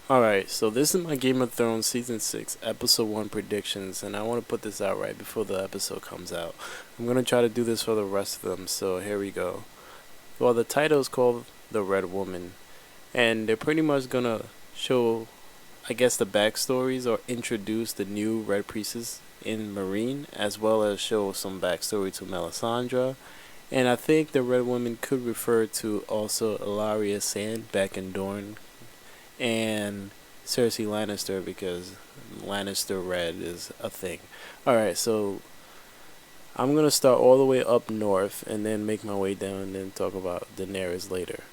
Alright, so this is my Game of Thrones Season 6, Episode 1 predictions, and I want to put this out right before the episode comes out. I'm going to try to do this for the rest of them, so here we go. Well, the title is called The Red Woman, and they're pretty much going to show, I guess, the backstories or introduce the new Red Priestess in Meereen, as well as show some backstory to Melisandre. And I think the Red Woman could refer to also Ilaria Sand back in Dorne and Cersei Lannister because Lannister red is a thing. Alright, so I'm gonna start all the way up north and then make my way down and then talk about Daenerys later.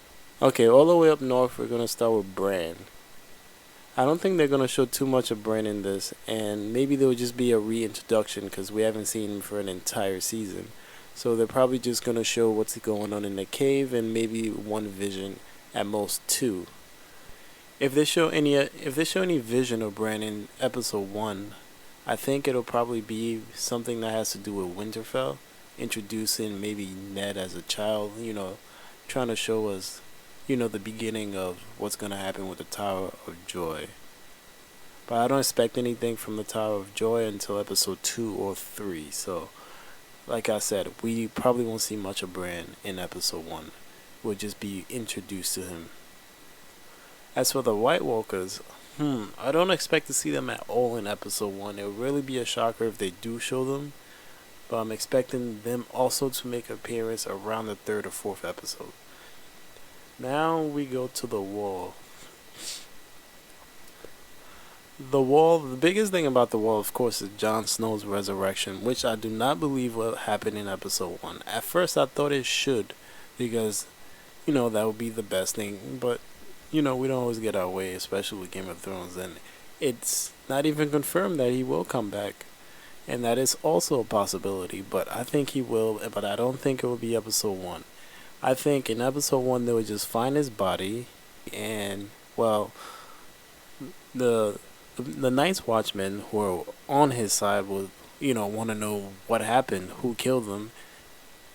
Okay, all the way up north we're gonna start with Bran. I don't think they're gonna show too much of Bran in this, and maybe there will just be a reintroduction because we haven't seen him for an entire season. So they're probably just gonna show what's going on in the cave and maybe one vision, at most two. If they show any vision of Bran in episode 1, I think it'll probably be something that has to do with Winterfell, introducing maybe Ned as a child, trying to show us, the beginning of what's going to happen with the Tower of Joy. But I don't expect anything from the Tower of Joy until episode 2 or 3, so like I said, we probably won't see much of Bran in episode 1. We'll just be introduced to him. As for the White Walkers, I don't expect to see them at all in episode 1. It would really be a shocker if they do show them, but I'm expecting them also to make an appearance around the 3rd or 4th episode. Now we go to the Wall. The biggest thing about the Wall, of course, is Jon Snow's resurrection, which I do not believe will happen in episode 1. At first I thought it should, because, that would be the best thing, but we don't always get our way, especially with Game of Thrones, and it's not even confirmed that he will come back, and that is also a possibility, but I think he will, but I don't think it will be episode 1. I think in episode 1 they would just find his body, and, well, the Night's Watchmen who are on his side will, want to know what happened, who killed them.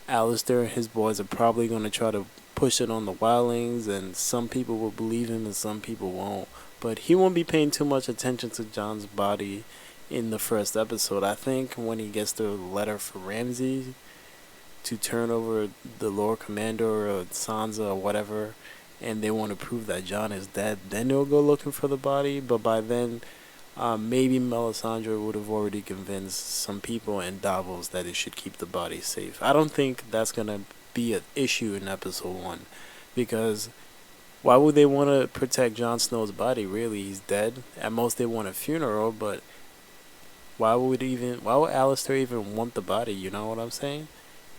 Alistair and his boys are probably going to try to push it on the wildlings, and some people will believe him and some people won't. But he won't be paying too much attention to Jon's body in the first episode. I think when he gets the letter from Ramsay to turn over the Lord Commander or Sansa or whatever, and they want to prove that Jon is dead, then they'll go looking for the body. But by then, maybe Melisandre would have already convinced some people in Davos that it should keep the body safe. I don't think that's going to be an issue in episode 1, because why would they want to protect Jon Snow's body? Really, he's dead. At most they want a funeral, but why would Alistair even want the body? You know what I'm saying?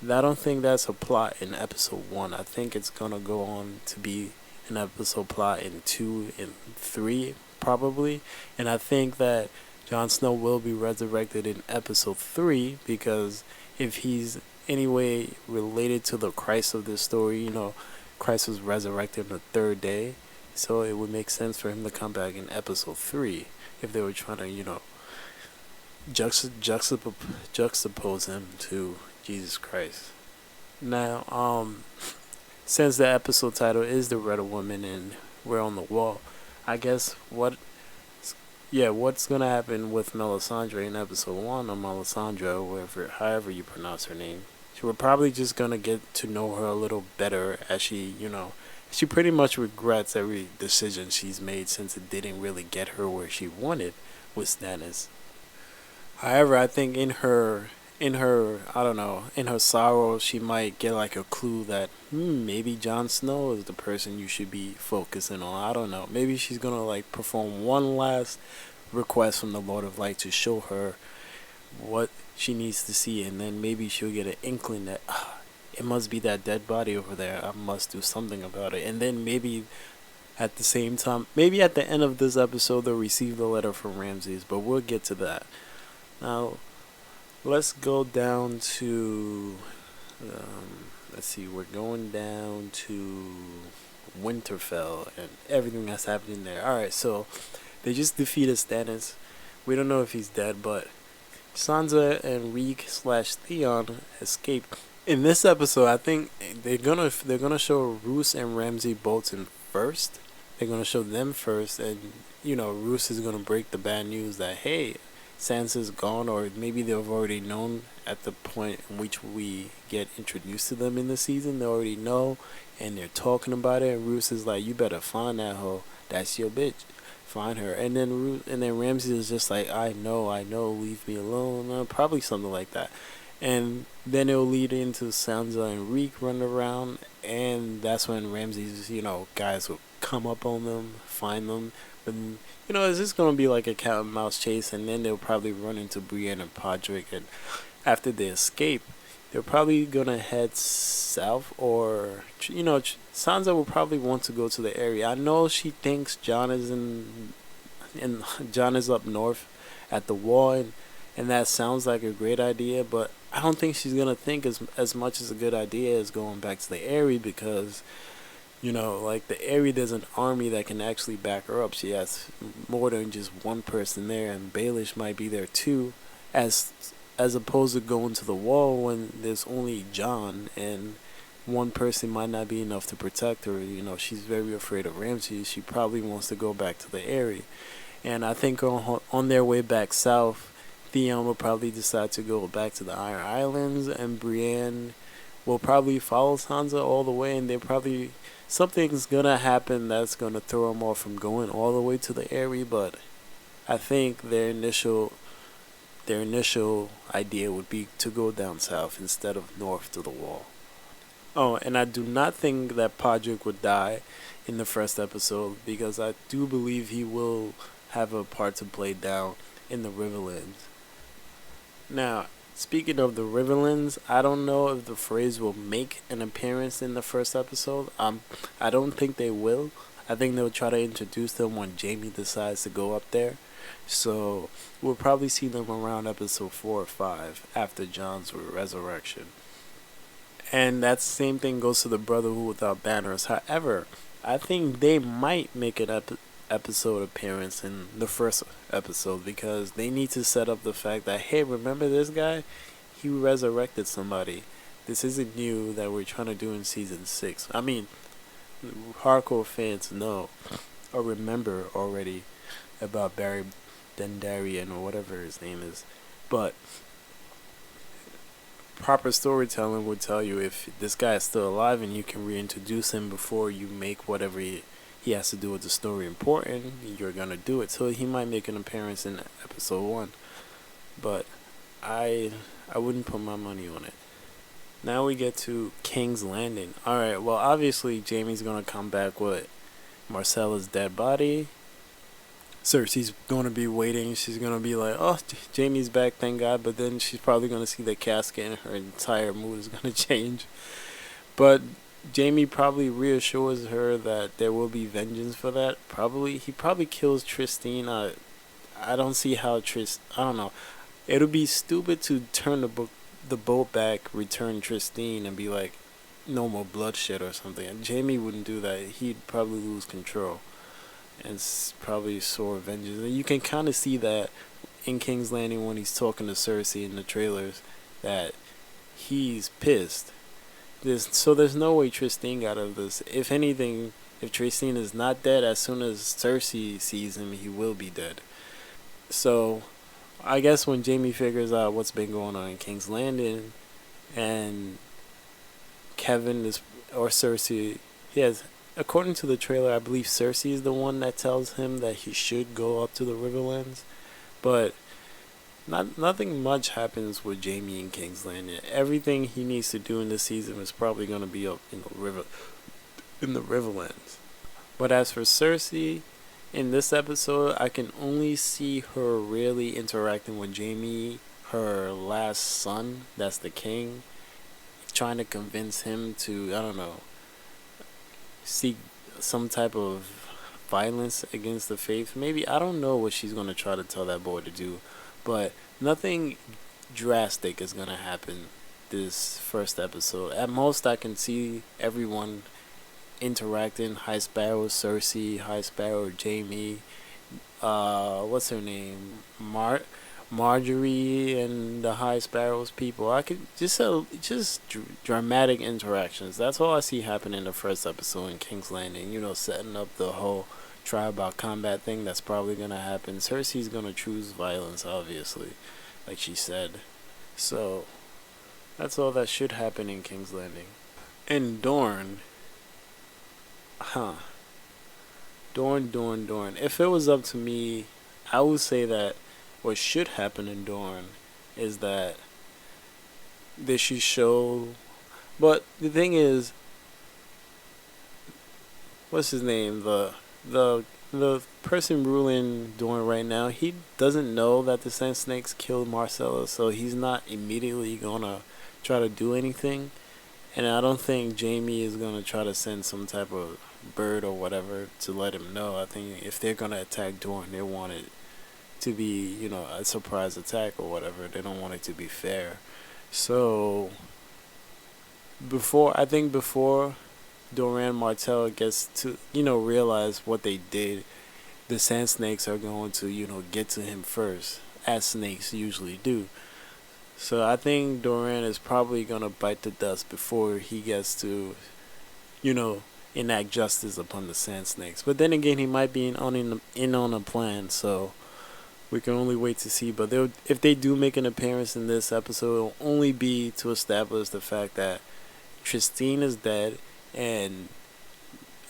I don't think that's a plot in episode 1. I think it's gonna go on to be an episode plot in 2 and 3 probably, and I think that Jon Snow will be resurrected in episode 3, because if he's anyway related to the Christ of this story, Christ was resurrected on the 3rd day, so it would make sense for him to come back in episode 3 if they were trying to, juxtapose him to Jesus Christ. Now, since the episode title is The Red Woman and we're on the wall, I guess what's gonna happen with Melisandre in episode 1, or Melisandre, however you pronounce her name. We're probably just gonna get to know her a little better as she pretty much regrets every decision she's made since it didn't really get her where she wanted with Stannis. However, I think in her sorrow, she might get like a clue that maybe Jon Snow is the person you should be focusing on. I don't know. Maybe she's gonna like perform one last request from the Lord of Light to show her what she needs to see, and then maybe she'll get an inkling that it must be that dead body over there. I must do something about it, and then maybe at the same time, maybe at the end of this episode, they'll receive the letter from Ramses. But we'll get to that. Now, let's go down to, let's see, we're going down to Winterfell and everything that's happening there. Alright, so they just defeated Stannis. We don't know if he's dead, but Sansa and Reek/Theon escaped. In this episode, I think they're gonna show Roose and Ramsay Bolton first. They're gonna show them first, and Roose is gonna break the bad news that hey, Sansa's gone, or maybe they've already known at the point in which we get introduced to them in the season. They already know, and they're talking about it. And Roose is like, "You better find that hoe. That's your bitch. Find her." And then Ramsay is just like, "I know, leave me alone." Probably something like that. And then it'll lead into Sansa and Reek running around, and that's when Ramsay's guys will come up on them, find them, and it's just gonna be like a cat and mouse chase, and then they'll probably run into Brienne and Podrick, and after they escape, they're probably gonna head south, or Sansa will probably want to go to the area. I know she thinks Jon is and Jon is up north at the wall, and that sounds like a great idea, but I don't think she's gonna think as much as a good idea as going back to the area, because like the area, there's an army that can actually back her up. She has more than just one person there, and Baelish might be there too, as opposed to going to the wall when there's only Jon, and one person might not be enough to protect her. She's very afraid of Ramsay. She probably wants to go back to the area. And I think on their way back south, Theon will probably decide to go back to the Iron Islands, and Brienne will probably follow Sansa all the way, and something's gonna happen that's gonna throw them off from going all the way to the area. But I think their initial idea would be to go down south instead of north to the wall. Oh, and I do not think that Podrick would die in the first episode, because I do believe he will have a part to play down in the Riverlands. Now, speaking of the Riverlands, I don't know if the Freys will make an appearance in the first episode. I don't think they will. I think they'll try to introduce them when Jaime decides to go up there. So we'll probably see them around episode 4 or 5 after Jon's resurrection. And that same thing goes to the Brotherhood without banners. However, I think they might make an episode appearance in the first episode, because they need to set up the fact that, hey, remember this guy? He resurrected somebody. This isn't new that we're trying to do in season 6. I mean, hardcore fans know or remember already about Barry Dondarrion or whatever his name is, but proper storytelling would tell you if this guy is still alive, and you can reintroduce him before you make whatever he has to do with the story important. You're gonna do it, so he might make an appearance in episode 1, but I wouldn't put my money on it. Now we get to King's Landing. Alright, well, obviously Jaime's gonna come back with Myrcella's dead body. Cersei's gonna be waiting. She's gonna be like, "Oh, Jaime's back, thank God." But then she's probably gonna see the casket, and her entire mood is gonna change. But Jaime probably reassures her that there will be vengeance for that. He probably kills Trystane. I don't see how I don't know. It'll be stupid to turn the boat back, return Trystane, and be like, no more bloodshed or something. And Jaime wouldn't do that. He'd probably lose control and probably soar vengeance. And you can kind of see that in King's Landing when he's talking to Cersei in the trailers, that he's pissed. There's no way Trystane got out of this. If anything, if Trystane is not dead, as soon as Cersei sees him, he will be dead. So I guess when Jaime figures out what's been going on in King's Landing, and Kevin or Cersei, according to the trailer, I believe Cersei is the one that tells him that he should go up to the Riverlands, but nothing much happens with Jaime in King's Landing. Everything he needs to do in this season is probably going to be up in the Riverlands. But as for Cersei, in this episode, I can only see her really interacting with Jaime, her last son, that's the king, trying to convince him to, I don't know, seek some type of violence against the faith. Maybe, I don't know what she's going to try to tell that boy to do, but nothing drastic is going to happen this first episode. At most, I can see everyone interacting. High Sparrow, Cersei, High Sparrow, Jaime, what's her name? Marjorie and the High Sparrow's people. I could just dramatic interactions. That's all I see happen in the first episode in King's Landing. Setting up the whole trial by combat thing that's probably gonna happen. Cersei's gonna choose violence, obviously, like she said. So that's all that should happen in King's Landing. And Dorne, huh? Dorne. If it was up to me, I would say that what should happen in Dorne is that they should show. But the thing is, what's his name? The person ruling Dorne right now, he doesn't know that the Sand Snakes killed Marcella, so he's not immediately gonna try to do anything. And I don't think Jamie is gonna try to send some type of bird or whatever to let him know. I think if they're gonna attack Dorne, they want it to be, a surprise attack or whatever. They don't want it to be fair. So before Doran Martell gets to, realize what they did, the Sand Snakes are going to, get to him first, as snakes usually do. So I think Doran is probably going to bite the dust before he gets to, you know, enact justice upon the Sand Snakes. But then again, he might be in on a plan, so we can only wait to see. But if they do make an appearance in this episode, it'll only be to establish the fact that Tristine is dead, and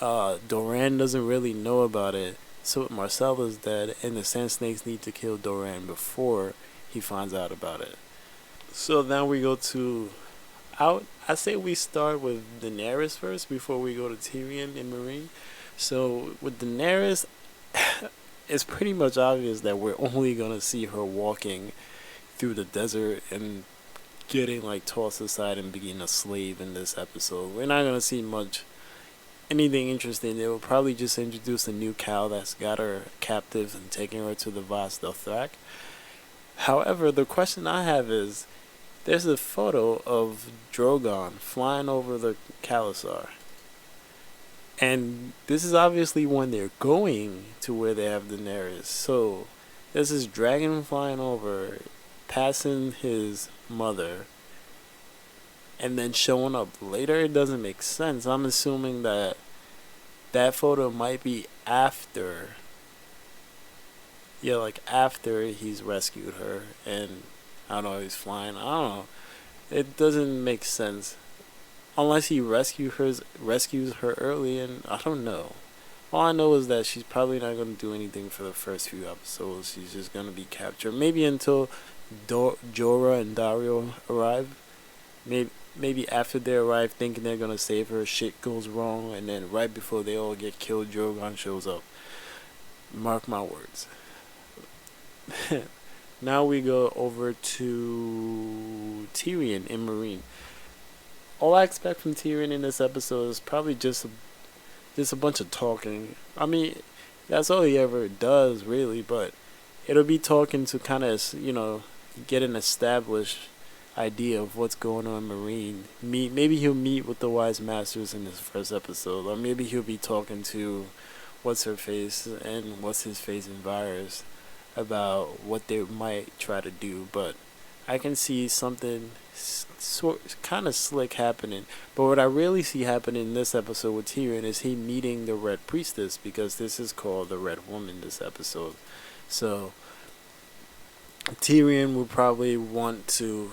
Doran doesn't really know about it. So Marcel is dead, and the Sand Snakes need to kill Doran before he finds out about it. So now we go to I say we start with Daenerys first before we go to Tyrion and Meereen. So with Daenerys, it's pretty much obvious that we're only gonna see her walking through the desert and getting like tossed aside and being a slave in this episode. We're not gonna see much anything interesting. They will probably just introduce a new cow that's got her captive and taking her to the Vas Dothrak. However, the question I have is, there's a photo of Drogon flying over the Khalasar. And this is obviously when they're going to where they have Daenerys. So, there's this dragon flying over, passing his mother, and then showing up later. It doesn't make sense. I'm assuming that photo might be after. Yeah, like after he's rescued her, and I don't know, he's flying. I don't know. It doesn't make sense. Unless he rescues her early, and I don't know. All I know is that she's probably not going to do anything for the first few episodes. She's just going to be captured. Maybe until Jorah and Daario arrive. Maybe after they arrive thinking they're going to save her, shit goes wrong, and then right before they all get killed, Drogon shows up. Mark my words. Now we go over to Tyrion and Meereen. All I expect from Tyrion in this episode is probably just a bunch of talking. I mean, that's all he ever does, really, but it'll be talking to kind of, get an established idea of what's going on in Meereen. Maybe he'll meet with the Wise Masters in this first episode, or maybe he'll be talking to What's-Her-Face and What's-His-Face and Varys about what they might try to do, but I can see something kind of slick happening. But what I really see happening in this episode with Tyrion is he meeting the Red Priestess, because this is called the Red Woman this episode. So Tyrion will probably want to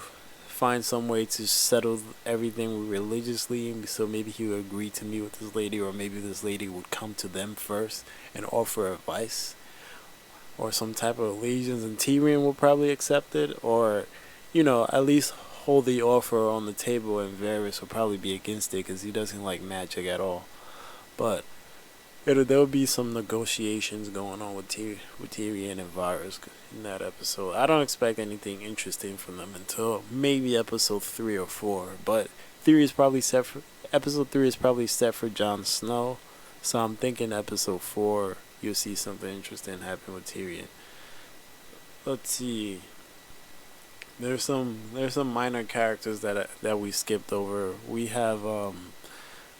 find some way to settle everything religiously, so maybe he would agree to meet with this lady, or maybe this lady would come to them first and offer advice or some type of allegiance, and Tyrion will probably accept it, or, at least hold the offer on the table, and Varys will probably be against it because he doesn't like magic at all. But there'll be some negotiations going on with Tyrion and Varys in that episode. I don't expect anything interesting from them until maybe episode 3 or 4, but episode 3 is probably set for Jon Snow, so I'm thinking episode 4 you'll see something interesting happen with Tyrion. Let's see. There's some minor characters that we skipped over. We have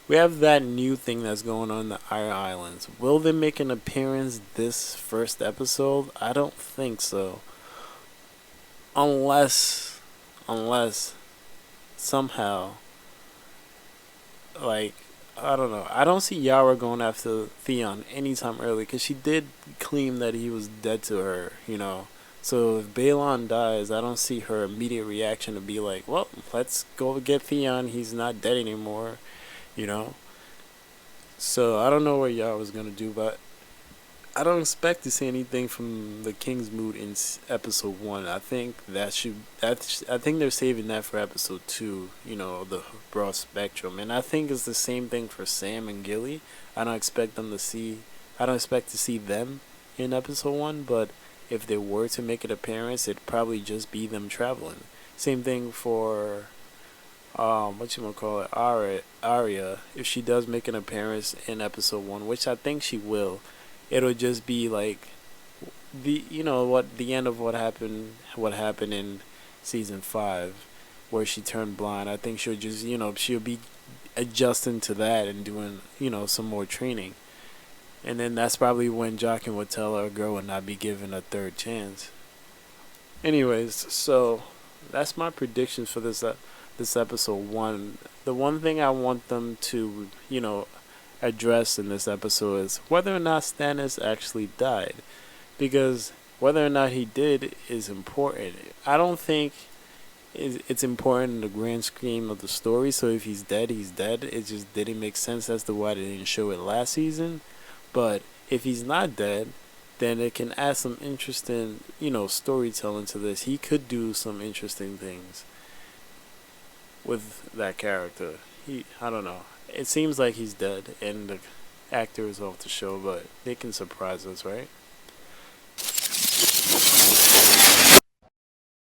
that new thing that's going on in the Iron Islands. Will they make an appearance this first episode? I don't think so. Unless somehow, like, I don't know. I don't see Yara going after Theon anytime early because she did claim that he was dead to her, you know. So if Balon dies, I don't see her immediate reaction to be like, well, let's go get Theon. He's not dead anymore, you know. So I don't know what Yara was going to do, but I don't expect to see anything from the King's Moot in episode 1. I think I think they're saving that for episode 2. You know, the broad spectrum, and I think it's the same thing for Sam and Gilly. I don't expect them to see. I don't expect to see them in episode 1, but if they were to make an appearance, it'd probably just be them traveling. Same thing for what you gonna call it, Arya. If she does make an appearance in episode 1, which I think she will, it'll just be like the what the end of what happened in season 5 where she turned blind. I think she'll just she'll be adjusting to that and doing some more training, and then that's probably when Jaqen would tell her girl would not be given a third chance. Anyways, so that's my predictions for this episode 1. The one thing I want them to address in this episode is whether or not Stannis actually died, because whether or not he did is important. I don't think it's important in the grand scheme of the story. So if he's dead, he's dead. It just didn't make sense as to why they didn't show it last season. But if he's not dead, then it can add some interesting, storytelling to this. He could do some interesting things with that character. I don't know. It seems like he's dead and the actor is off the show, but they can surprise us, right?